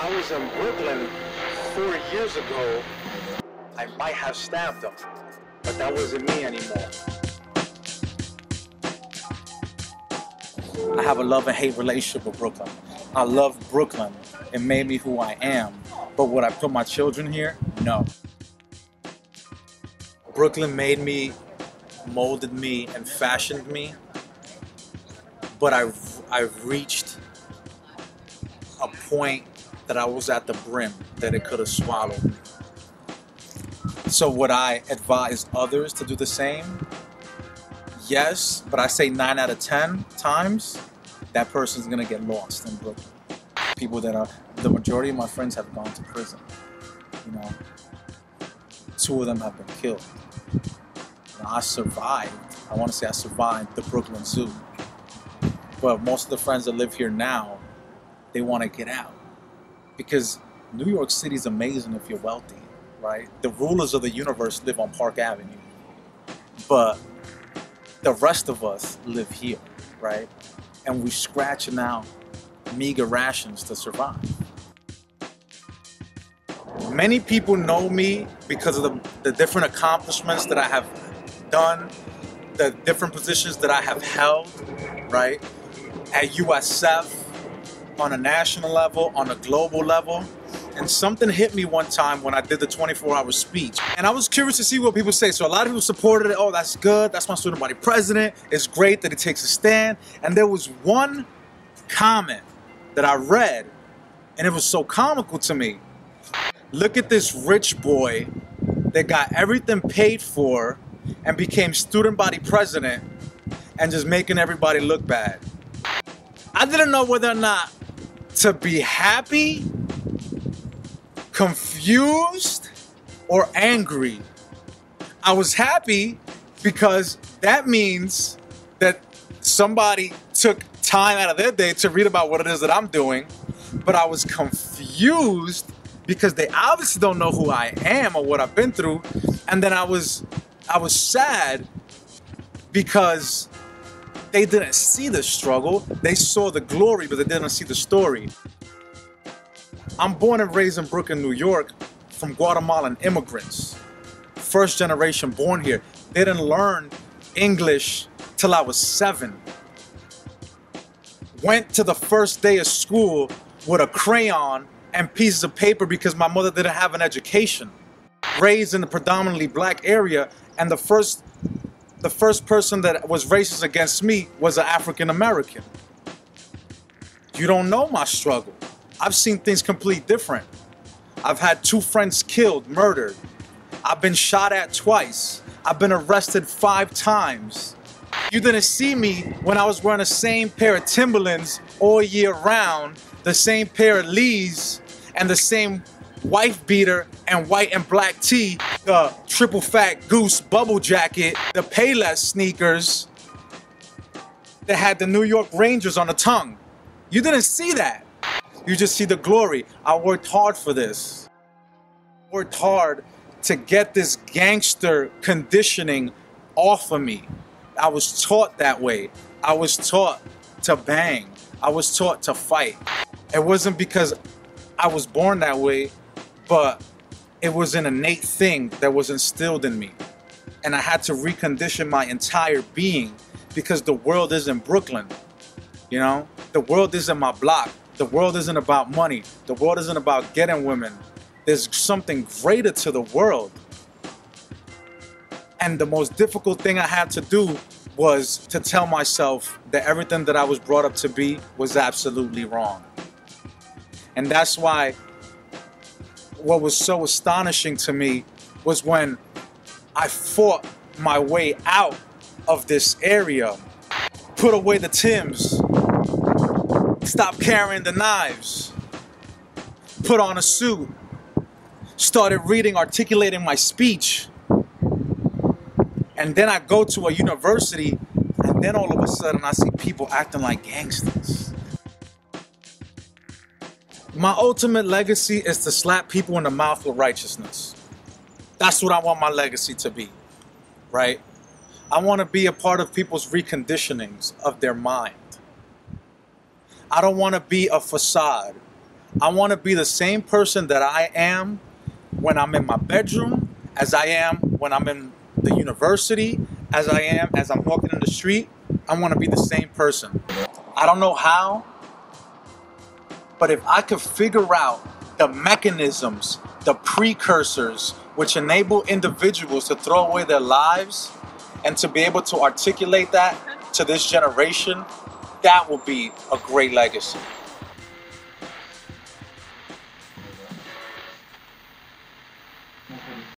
I was in Brooklyn 4 years ago, I might have stabbed him, but that wasn't me anymore. I have a love and hate relationship with Brooklyn. I love Brooklyn. It made me who I am. But would I put my children here? No. Brooklyn made me, molded me, and fashioned me. But I've reached a point that I was at the brim, that it could have swallowed me. So would I advise others to do the same? Yes, but I say 9 out of 10 times, that person's gonna get lost in Brooklyn. People that are, the majority of my friends have gone to prison. You know, 2 of them have been killed. You know, I survived. I want to say I survived the Brooklyn Zoo. But most of the friends that live here now, they want to get out. Because New York City is amazing if you're wealthy, right? The rulers of the universe live on Park Avenue. But the rest of us live here, right? And we're scratching out meager rations to survive. Many people know me because of the different accomplishments that I have done, the different positions that I have held, right? At USF, on a national level, on a global level. And something hit me one time when I did the 24-hour speech. And I was curious to see what people say. So a lot of people supported it. Oh, that's good. That's my student body president. It's great that he takes a stand. And there was one comment that I read, and it was so comical to me. Look at this rich boy that got everything paid for and became student body president and just making everybody look bad. I didn't know whether or not to be happy, confused, or angry. I was happy because that means that somebody took time out of their day to read about what it is that I'm doing. But I was confused because they obviously don't know who I am or what I've been through. And then I was sad because they didn't see the struggle. They saw the glory, but they didn't see the story. I'm born and raised in Brooklyn, New York, from Guatemalan immigrants. First generation born here. They didn't learn English till I was 7. Went to the first day of school with a crayon and pieces of paper because my mother didn't have an education. Raised in a predominantly black area, and the first person that was racist against me was an African American. You don't know my struggle. I've seen things completely different. I've had 2 friends killed, murdered. I've been shot at twice. I've been arrested 5 times. You didn't see me when I was wearing the same pair of Timberlands all year round, the same pair of Lees, and the same wife beater and white and black tee, the triple fat goose bubble jacket, the Payless sneakers that had the New York Rangers on the tongue. You didn't see that. You just see the glory. I worked hard for this. I worked hard to get this gangster conditioning off of me. I was taught that way. I was taught to bang. I was taught to fight. It wasn't because I was born that way, but it was an innate thing that was instilled in me. And I had to recondition my entire being because the world isn't Brooklyn. You know, the world isn't my block. The world isn't about money. The world isn't about getting women. There's something greater to the world. And the most difficult thing I had to do was to tell myself that everything that I was brought up to be was absolutely wrong. And that's why what was so astonishing to me was when I fought my way out of this area, put away the Timbs, stopped carrying the knives, put on a suit, started reading, articulating my speech. And then I go to a university, and then all of a sudden I see people acting like gangsters. My ultimate legacy is to slap people in the mouth with righteousness. That's what I want my legacy to be, right? I want to be a part of people's reconditionings of their mind. I don't want to be a facade. I want to be the same person that I am when I'm in my bedroom, as I am when I'm in the university, as I am as I'm walking in the street. I want to be the same person. I don't know how, but if I could figure out the mechanisms, the precursors, which enable individuals to throw away their lives and to be able to articulate that to this generation, that will be a great legacy.